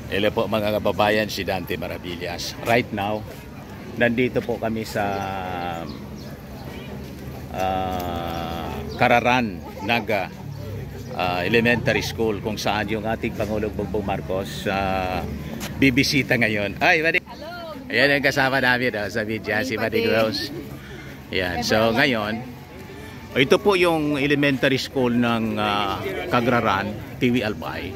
Hello po mga kababayan, si Dante Maravillas. Right now, nandito po kami sa Cararan, Naga Elementary School, kung saan yung ating Pangulong Bongbong Marcos bibisita ngayon. Ay, Madig! Ayan ang kasama namin sa video, si Madig Rose. Ayan, so ngayon, ito po yung elementary school ng Cararan, Tiwi Albay.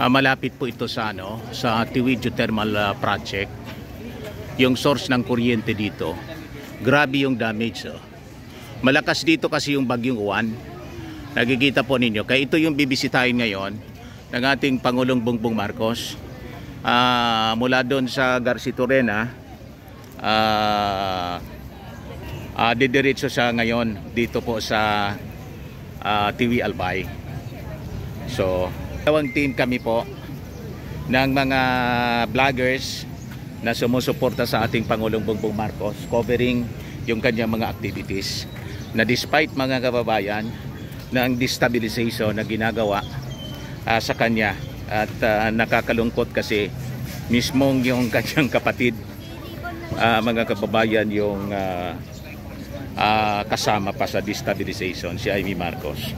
Malapit po ito sa sa Tiwi Geothermal project. Yung source ng kuryente dito, grabe yung damage. Malakas dito kasi yung bagyong Juan. Nakikita po ninyo. Kaya ito yung bibisitahin ngayon ng ating Pangulong Bongbong Marcos. Mula doon sa Garcitorena, didiretso siya ngayon dito po sa Tiwi Albay. So, tawang team kami po ng mga vloggers na sumusuporta sa ating Pangulong Bongbong Marcos, covering yung kanyang mga activities, na despite mga kababayan na ang destabilization na ginagawa sa kanya, at nakakalungkot kasi mismong yung kanyang kapatid, mga kababayan, yung kasama pa sa destabilization, si Amy Marcos.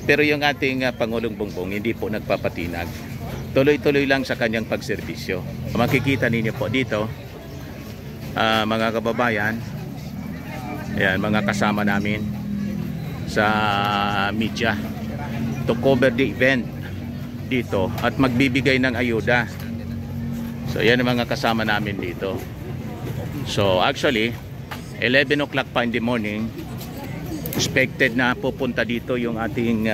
Pero yung ating Pangulong Bongbong hindi po nagpapatinag. Tuloy-tuloy lang sa kanyang pagserbisyo. Makikita ninyo po dito, mga kababayan, ayan, mga kasama namin sa media to cover the event dito at magbibigay ng ayuda. So yan ang mga kasama namin dito. So actually 11 o'clock pa in the morning, expected na pupunta dito yung ating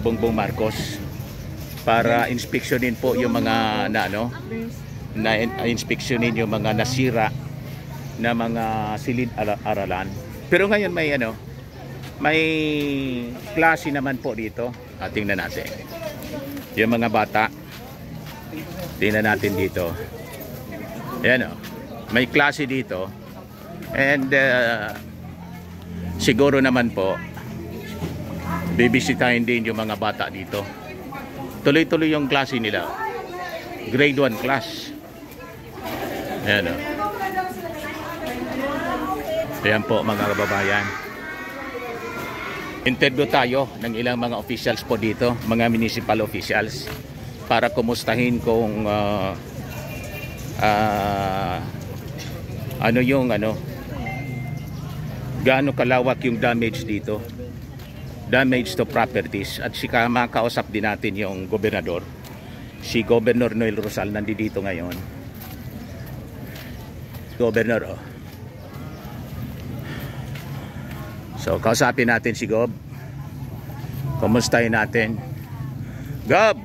Bongbong Marcos para inspeksyonin po yung mga inspeksyonin yung mga nasira na mga silid-aralan. Pero ngayon may klase naman po dito. Tingnan natin yung mga bata. Tingnan natin dito. Ayan, may klase dito. And siguro naman po bibisitahin din yung mga bata dito. Tuloy-tuloy yung klase nila. Grade 1 class. Ayan, ayan po mga kababayan. Interview tayo ng ilang mga officials po dito, mga municipal officials, para kumustahin kung gaano kalawak yung damage dito, damage to properties. At makausap din natin yung gobernador, si Governor Noel Rosal, nandito ngayon. Governor, so kausapin natin si Gob, kumustahin natin. Gob!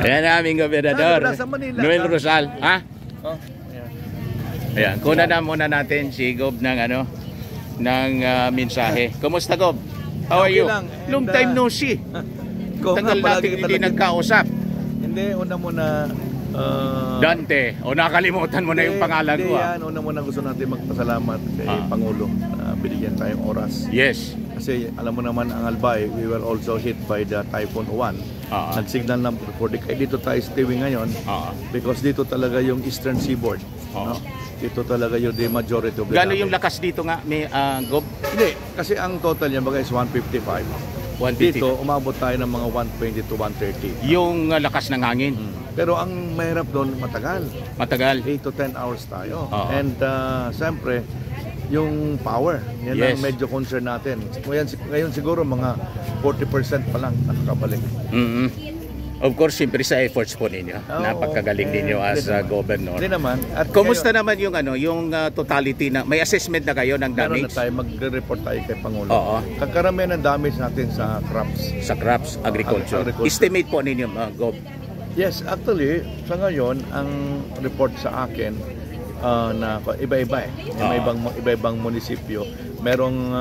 Ayan namin Gobernador Noel Rosal. Ayan, kuna na muna natin si Gob ng mensahe. Kumusta, Gob? How are you? Long time no see. Tagal natin hindi nagkausap. Hindi, una muna Dante, nakalimutan mo na yung pangalan ko. Una muna gusto natin magpasalamat kay Pangulo na binigyan tayong oras. Yes. Kasi alam mo naman ang Albay, we were also hit by the Typhoon Juan. Nag-signal number 40. Kaya dito tayo sa Tiwi ngayon, because dito talaga yung Eastern Seaboard. Dito talaga yung the majority of the damage. Gano'n yung lakas dito nga, may Gob? Hindi, kasi ang total niya bagay is 155. Dito, umabot tayo ng mga 120 to 130. Yung lakas ng hangin. Pero ang mahirap doon, matagal. 8 to 10 hours tayo. And siyempre, yung power, yan ang medyo concern natin. Ngayon siguro mga 40% pa lang nakakabalik. Of course, siyempre sa efforts po ninyo. Napakagaling ninyo as governor. Hindi naman. At kumusta naman yung yung totality na may assessment na kayo ng damage? Meron na tayo, magre-report tayo kay Pangulo. Kakaramihan ng damage natin sa crops. Sa crops, agriculture. Estimate po ninyo, Gob? Yes, actually, sa ngayon, ang report sa akin na iba-iba iba-ibang munisipyo. Merong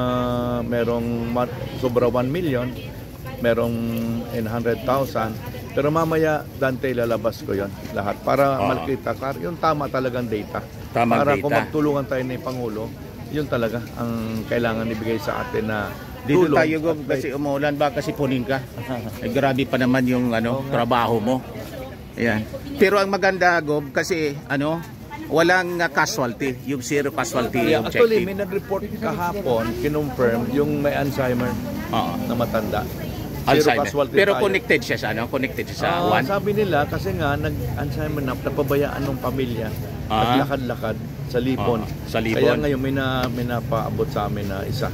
sobra 1 million, merong 100,000. Pero mamaya, Dante, lalabas ko yon lahat para makita yung tama talagang data. Para kung magtulungan tayo ni Pangulo, yun talaga ang kailangan ibigay sa atin na Dito tulong tayo Gob, kasi umuulan ba kasi punin ka. Grabe pa naman yung trabaho mo. Ayan. Pero ang maganda Gob kasi walang casualty, yung zero casualty Actually, objective. may nag-report kahapon, kinonfirm yung may Alzheimer na matanda. Alzheimer. Pero connected siya sa Connected siya sa one? Sabi nila kasi nga nag-Alzheimer na napabayaan ng pamilya. Naglakad-lakad sa Lipon. Sa Lipon. Kaya ngayon may napaabot sa amin na isa.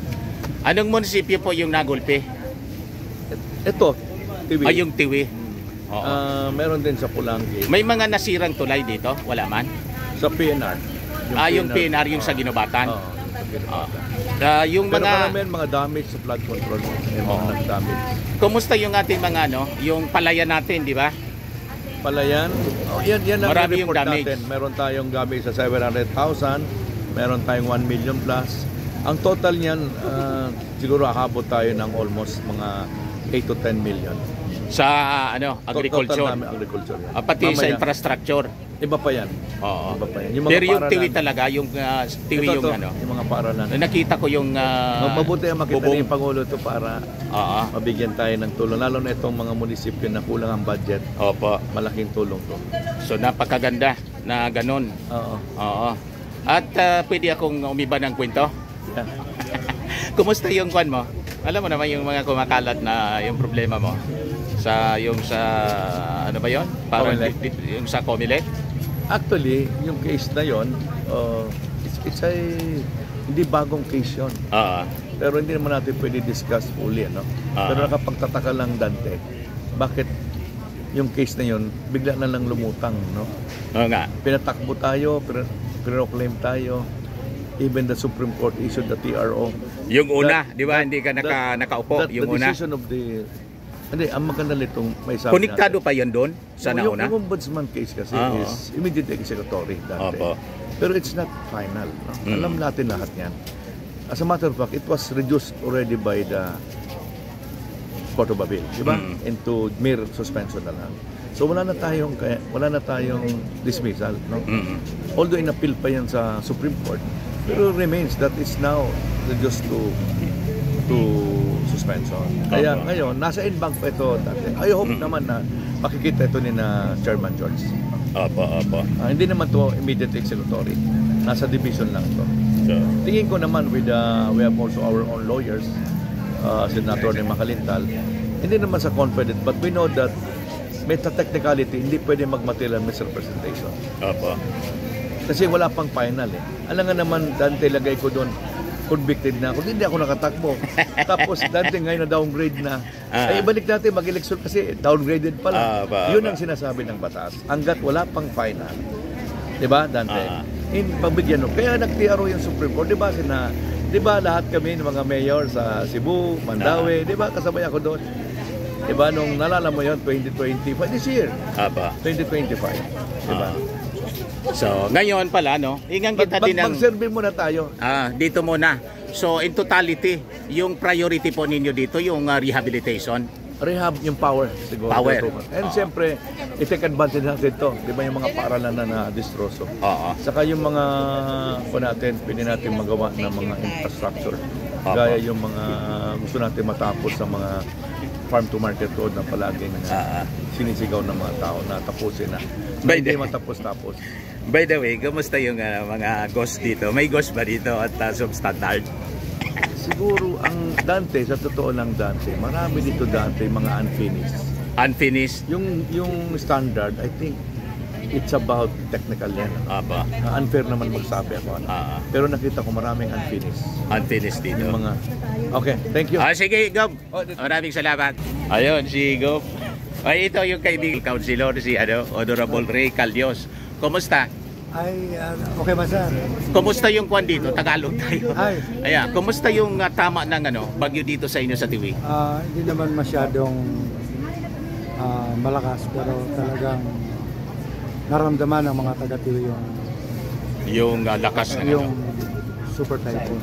Anong munisipyo po yung nagulpi? Ito, Tiwi. Yung Tiwi. Meron din sa Pulangi. May mga nasirang tulay dito? Wala man? Sa PNR. Yung PNR yung sa Ginobatan? Yung pero mga mga damage sa flood control. May mga nag-damage. Kumusta yung ating mga yung palayan natin, di ba? Palayan? Yan ang Marami yung report damage. natin. Meron tayong damage sa 700,000. Meron tayong 1 million plus. Ang total niyan, siguro ahabot tayo ng almost mga 8 to 10 million. Sa agriculture. Total namin agriculture. Pati sa infrastructure. Iba pa yan. Oo. Iba pa yan. Pero yung Tiwi talaga, yung Tiwi yung yung mga paaralan. Nakita ko yung mabuti ang makita ni Pangulo ito para mabigyan tayo ng tulong. Lalo na itong mga munisipyo na kulang ang budget. Opo. Malaking tulong to. So napakaganda na ganun. Oo. At pwede akong umiba ng kwento? Yeah. Kumusta yung kwan mo? Alam mo naman yung mga kumakalat na yung problema mo sa ano ba yon? Parang yung sa Comelec? Actually, yung case na yon, it's a hindi bagong case yon. Pero hindi naman natin pwede discuss fully, Pero nakapagtataka lang Dante, bakit yung case na yon bigla na lang lumutang, Oo nga. Pinatakbo tayo, proclaim tayo. Even the Supreme Court issued the TRO. Yung una, di ba? Hindi ka nakaupo. Yung una. The decision of the... Hindi, ang maganda nitong may sabi Konektado pa yan doon sa nauna? Yung ombudsman case kasi is immediate executory dati. Pero it's not final. Alam natin lahat yan. As a matter of fact, it was reduced already by the Court of Appeal, di ba? Into mere suspension na lang. So wala na tayong dismissal, Although in-appeal pa yan sa Supreme Court, pero remains that is now reduced to suspension. Kaya ngayon, nasa in-bank pa ito dati. I hope naman na makikita ito ni na Chairman George. Hindi naman to immediate executory. Nasa division lang ito. Tingin ko naman we have also our own lawyers, Senator ni Makalintal. Hindi naman sa confident, but we know that may technicality, hindi pwede mag-material misrepresentation. Kasi wala pang final Alam nga naman, Dante, lagay ko doon, convicted na ako. Hindi ako nakatakbo. Tapos Dante ngayon na downgrade na. Ay, balik natin mag-eleksyon kasi downgraded pala. Yun ang sinasabi ng batas. Hanggat wala pang final. Diba, Dante? Pagbigyan mo. Kaya nag-TRO yung Supreme Court. Diba lahat kami ng mga mayor sa Cebu, Mandaue, diba kasabay ako doon. Diba, nung nalala mo yun, 2025, this year. 2025. Diba? So, ngayon pala, ingang kita din ng... Mag-survey muna tayo. Dito muna. So, in totality, yung priority po ninyo dito, yung rehabilitation? Rehab, yung power, siguro. Power. And siyempre, i-take advantage natin ito. Di ba yung mga paaralan na na-distroso? Saka yung mga, pwede natin magawa ng mga infrastructure. Gaya yung mga, gusto natin matapos sa mga farm to market road na palaging sinisigaw ng mga tao na tapusin na. Hindi matapos-tapos. By the way, kumusta yung mga ghost dito? May ghost ba dito at substandard? Siguro ang Dante, sa totoo lang Dante, marami dito Dante mga unfinished. Unfinished? Yung standard, I think it's about technical yan. Unfair naman magsabi ako. Pero nakita ko maraming unfinished. Unfinished dito. Yung mga... Okay, thank you. Sige, Gob. Maraming salamat. Ayun, si Gob. Ay, ito yung kaibigan councilor, si Honorable Ray Caldios. Kumusta? Okay ba, sir? Kumusta yung kwan dito? Tagalog tayo. Ayan, kumusta yung tama ng bagyo dito sa inyo sa Tiwi? Hindi naman masyadong malakas, pero talagang naramdaman ng mga taga-Tiwi yung lakas ng yung super typhoon.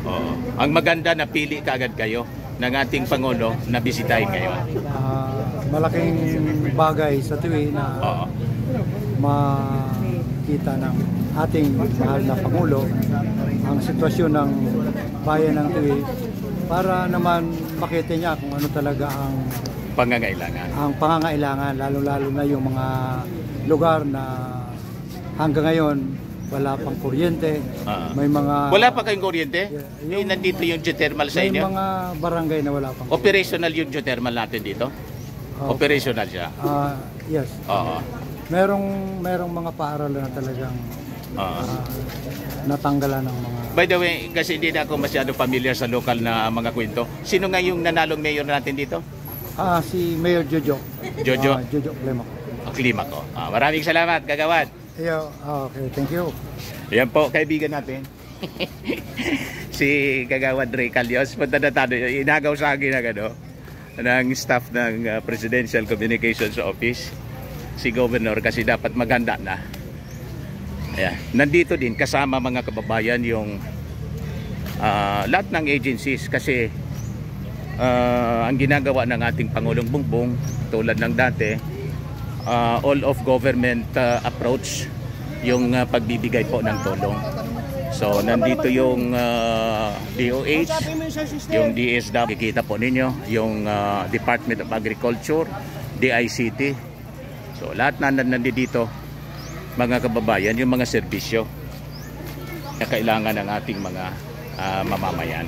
Ang maganda na pili kaagad kayo ng ating Pangulo na bisitahin kayo. Malaking bagay sa Tiwi na makita ng ating mahal na Pangulo ang sitwasyon ng bayan ng Tiwi para naman makita niya kung ano talaga ang pangangailangan, lalo-lalo na yung mga lugar na hanggang ngayon wala pang kuryente. May mga wala pa kayong kuryente? Nandito yung geothermal sa inyo? May mga barangay na wala pang operational yung geothermal natin dito? Operational siya? Yes. Merong mga paaralan na talagang natanggalan ng mga... By the way, kasi hindi na ako masyado familiar sa local na mga kwento. Sino nga yung nanalong mayor natin dito? Si Mayor Jojo. Jojo? Jojo Climaco. Climaco. Maraming salamat, Kagawad. Okay, thank you. Yan po, kaibigan natin. Si Kagawad Ray Calyos. Punta na tayo. Inagaw sa akin ng staff ng Presidential Communications Office. Si Governor kasi dapat maganda na. Ayan. Nandito din kasama mga kababayan yung lahat ng agencies kasi ang ginagawa ng ating Pangulong Bongbong tulad ng dati all of government approach yung pagbibigay po ng tulong. So nandito yung DOH, yung DSW, kikita po ninyo yung Department of Agriculture, DICT. So lahat na nandito mga kababayan, yung mga serbisyo na kailangan ng ating mga mamamayan.